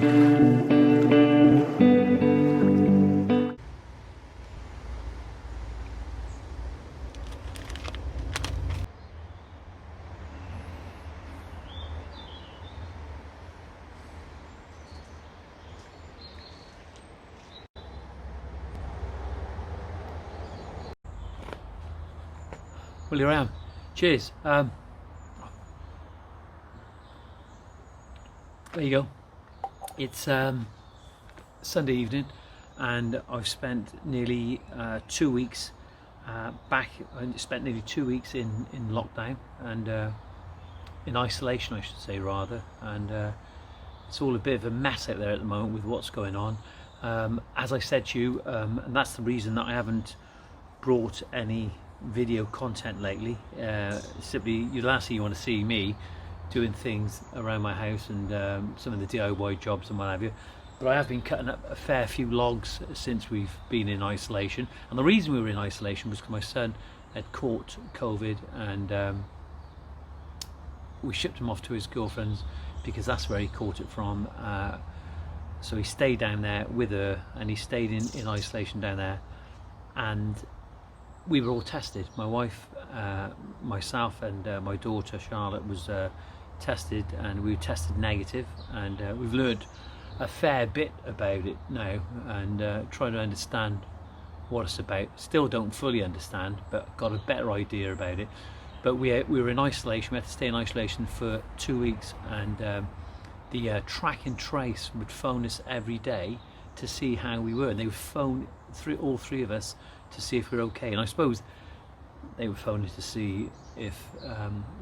Well, here I am. Cheers. There you go. It's Sunday evening, and I've spent nearly 2 weeks back. I spent nearly 2 weeks in lockdown and in isolation, I should say, rather. And it's all a bit of a mess out there at the moment with what's going on. As I said to you, and that's the reason that I haven't brought any video content lately. Simply, the last thing you want to see me doing things around my house and some of the DIY jobs and what have you. But I have been cutting up a fair few logs since we've been in isolation, and the reason we were in isolation was because my son had caught COVID, and we shipped him off to his girlfriend's because that's where he caught it from. So he stayed down there with her, and he stayed in isolation down there, and we were all tested. My wife, myself, and my daughter Charlotte was tested, and we were tested negative, and we've learned a fair bit about it now, and trying to understand what it's about. Still don't fully understand, but got a better idea about it. But we were in isolation. We had to stay in isolation for 2 weeks, and the track and trace would phone us every day to see how we were, and they would phone all three of us to see if we were okay. And I suppose they were phoning to see if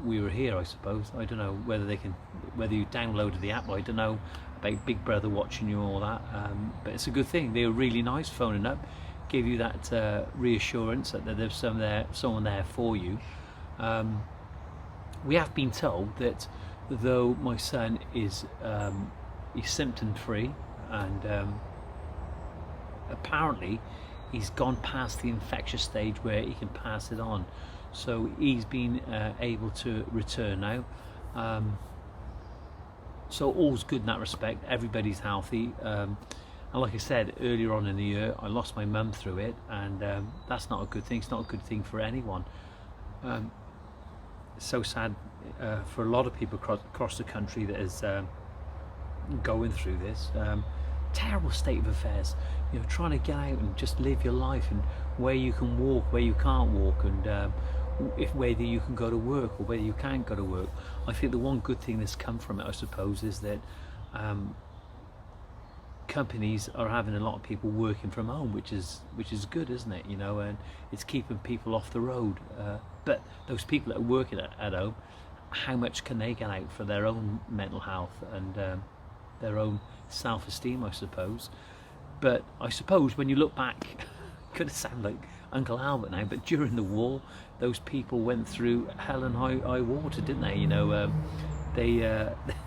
we were here. I suppose, I don't know whether you downloaded the app. I don't know about Big Brother watching you and all that, but it's a good thing. They were really nice phoning up, give you that reassurance that there's someone there for you. We have been told that though my son is he's symptom free, and apparently he's gone past the infectious stage where he can pass it on, so he's been able to return now. So all's good in that respect. Everybody's healthy, and like I said earlier on in the year, I lost my mum through it, and that's not a good thing. It's not a good thing for anyone. It's so sad for a lot of people across the country that is going through this terrible state of affairs. You know, trying to get out and just live your life, and where you can walk, where you can't walk, and whether you can go to work or whether you can't go to work. I think the one good thing that's come from it, I suppose, is that companies are having a lot of people working from home, which is good, isn't it? You know, and it's keeping people off the road. But those people that are working at home, how much can they get out for their own mental health and their own self-esteem, I suppose? But I suppose when you look back, could sound like Uncle Albert now, but during the war, those people went through hell and high water, didn't they? You know,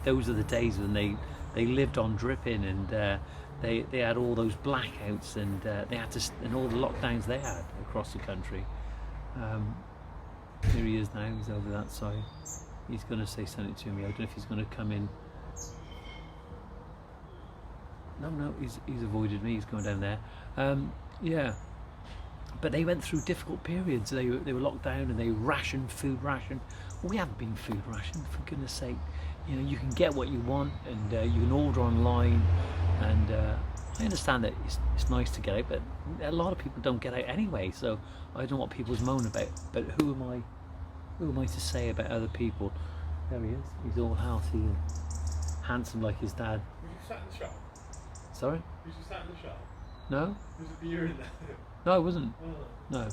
those are the days when they lived on dripping, and they had all those blackouts, and they had to, and all the lockdowns they had across the country. Here he is now. He's over that side. He's going to say something to me. I don't know if he's going to come in. No, he's avoided me. He's going down there. Yeah, but they went through difficult periods. They were locked down, and they food ration. Well, we haven't been food rationed, for goodness sake. You know, you can get what you want, and you can order online, and I understand that it's nice to get out, but a lot of people don't get out anyway, so I don't know what people's moan about. But who am I to say about other people? There he is. He's all healthy and handsome like his dad. Was you sat in the shop? Sorry? Was you sat in the shop? No? Was it beer in there? No, I wasn't. Oh. No.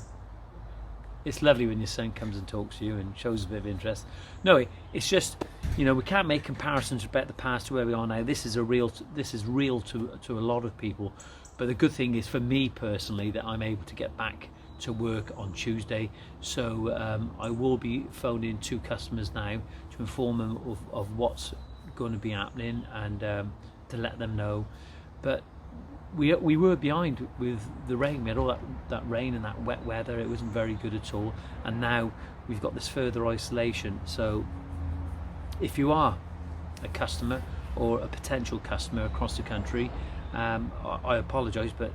It's lovely when your son comes and talks to you and shows a bit of interest. No, it's just, you know, we can't make comparisons about the past to where we are now. This is real to a lot of people. But the good thing is, for me personally, that I'm able to get back to work on Tuesday. So I will be phoning 2 customers now to inform them of what's going to be happening, and to let them know. But we were behind with the rain. We had all that rain and that wet weather. It wasn't very good at all, and now we've got this further isolation. So if you are a customer or a potential customer across the country, I apologise, but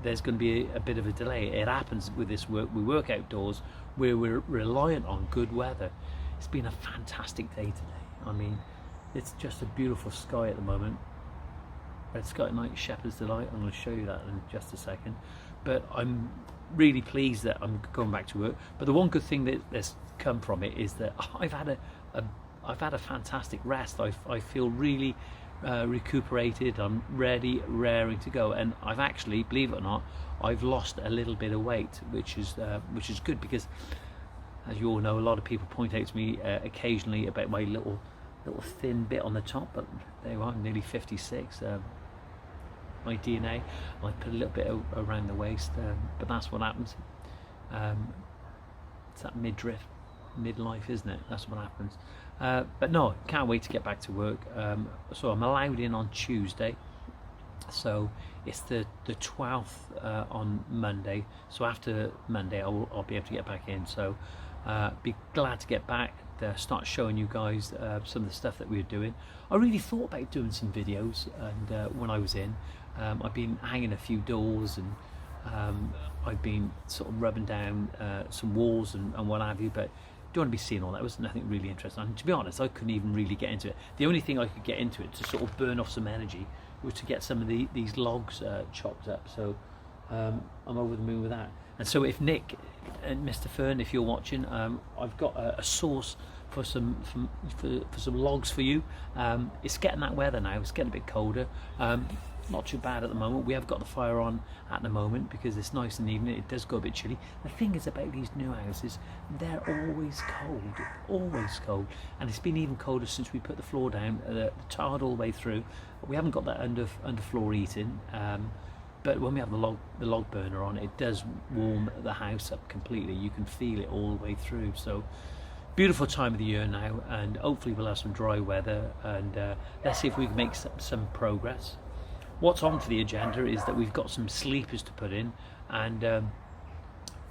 there's going to be a bit of a delay. It happens with this work. We work outdoors where we're reliant on good weather. It's been a fantastic day today. I mean, it's just a beautiful sky at the moment. It's got a nice shepherd's delight. I'm going to show you that in just a second. But I'm really pleased that I'm going back to work. But the one good thing that's come from it is that I've had a fantastic rest. I feel really recuperated. I'm ready, raring to go. And I've actually, believe it or not, I've lost a little bit of weight, which is good, because as you all know, a lot of people point out to me occasionally about my little thin bit on the top, but there you are, nearly 56. My DNA, I put a little bit around the waist, but that's what happens. It's that midlife, isn't it? That's what happens. But no, can't wait to get back to work. So I'm allowed in on Tuesday, so it's the 12th on Monday. So after Monday I'll be able to get back in, so be glad to get back, start showing you guys some of the stuff that we were doing. I really thought about doing some videos, and when I was in, I've been hanging a few doors, and I've been sort of rubbing down some walls and what have you, but don't want to be seeing all that. It was nothing really interesting, and to be honest, I couldn't even really get into it. The only thing I could get into it to sort of burn off some energy was to get some of these logs chopped up, so I'm over the moon with that. And so if Nick and Mr. Fern, if you're watching, I've got a source for some logs for you. It's getting that weather now, it's getting a bit colder. Not too bad at the moment. We have got the fire on at the moment because it's nice and even. It does go a bit chilly. The thing is about these new houses, they're always cold, and it's been even colder since we put the floor down, the tiled all the way through. We haven't got that under floor heating, but when we have the log burner on, it does warm the house up completely. You can feel it all the way through. So beautiful time of the year now, and hopefully we'll have some dry weather, and let's see if we can make some progress. What's on for the agenda is that we've got some sleepers to put in, and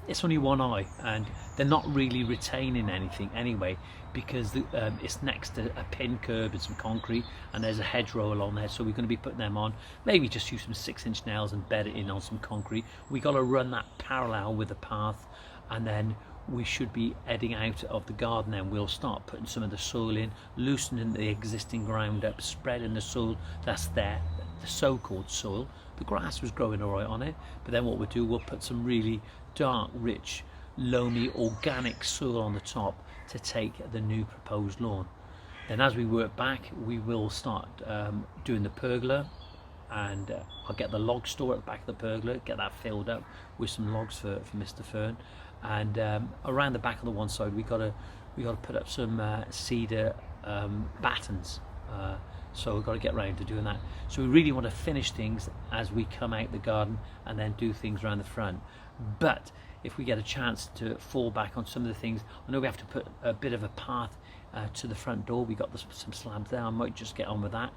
it's only one eye, and they're not really retaining anything anyway, because it's next to a pin curb and some concrete, and there's a hedgerow along there, so we're going to be putting them on. Maybe just use some 6-inch nails and bed it in on some concrete. We got to run that parallel with the path, and then we should be heading out of the garden, and we'll start putting some of the soil in, loosening the existing ground up, spreading the soil that's there, the so-called soil. The grass was growing all right on it, but then what we'll do, we'll put some really dark, rich, loamy, organic soil on the top to take the new proposed lawn. Then as we work back, we will start doing the pergola, and I'll get the log store at the back of the pergola, get that filled up with some logs for Mr. Fern. And around the back of the one side, we got to put up some cedar battens. So we've got to get around to doing that. So we really want to finish things as we come out the garden, and then do things around the front. But if we get a chance to fall back on some of the things, I know we have to put a bit of a path to the front door. We got some slabs there. I might just get on with that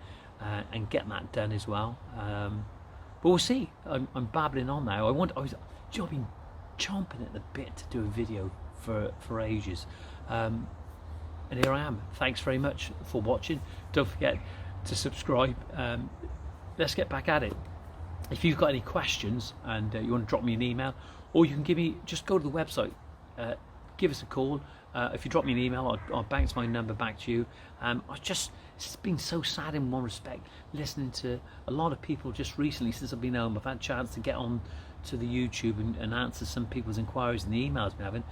and get that done as well. But we'll see. I'm babbling on now. I've been chomping at the bit to do a video for ages. And here I am. Thanks very much for watching. Don't forget to subscribe. Let's get back at it. If you've got any questions and you want to drop me an email, or you can just go to the website, give us a call. If you drop me an email, I'll bounce my number back to you. It's been so sad in one respect, listening to a lot of people just recently since I've been home. I've had a chance to get on to the YouTube and answer some people's inquiries and the emails I've been having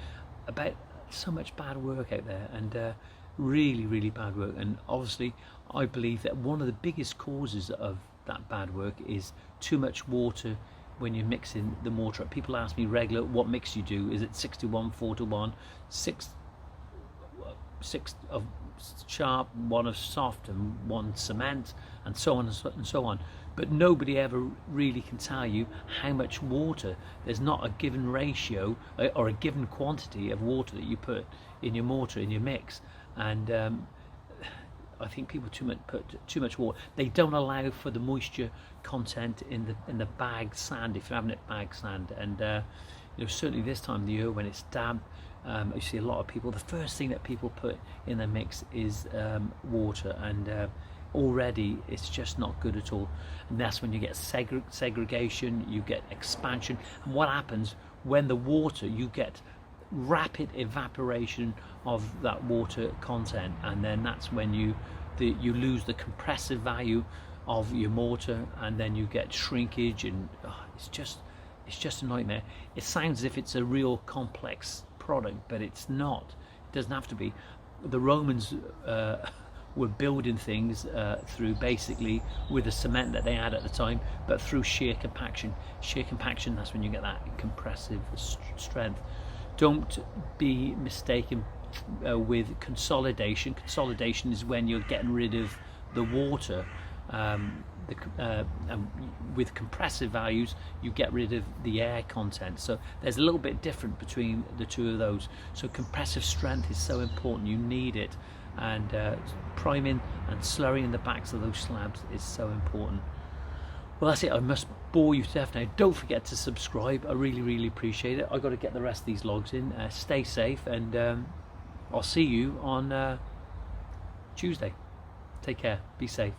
about so much bad work out there, and really bad work. And obviously I believe that one of the biggest causes of that bad work is too much water when you're mixing the mortar. People ask me regular, what mix you do? Is it 6-to-1, 4-to-1, 6 of sharp, 1 of soft, and 1 cement, and so on and so on. But nobody ever really can tell you how much water. There's not a given ratio or a given quantity of water that you put in your mortar, in your mix. And I think people put too much water. They don't allow for the moisture content in the bagged sand, if you're having it bagged sand. And certainly this time of the year when it's damp, you see a lot of people, the first thing that people put in their mix is water, and already it's just not good at all. And that's when you get segregation, you get expansion. And what happens when the water, you get rapid evaporation of that water content, and then that's when you lose the compressive value of your mortar, and then you get shrinkage, and it's just a nightmare. It sounds as if it's a real complex product, but it's not. It doesn't have to be. The Romans were building things through basically with the cement that they had at the time, but through shear compaction. Shear compaction, that's when you get that compressive strength. Don't be mistaken with consolidation. Consolidation is when you're getting rid of the water. With compressive values, you get rid of the air content. So there's a little bit different between the two of those. So compressive strength is so important. You need it, and priming and slurrying the backs of those slabs is so important. Well, that's it. I must bore you to death now. Don't forget to subscribe. I really appreciate it. I've got to get the rest of these logs in. Stay safe, and I'll see you on Tuesday. Take care. Be safe.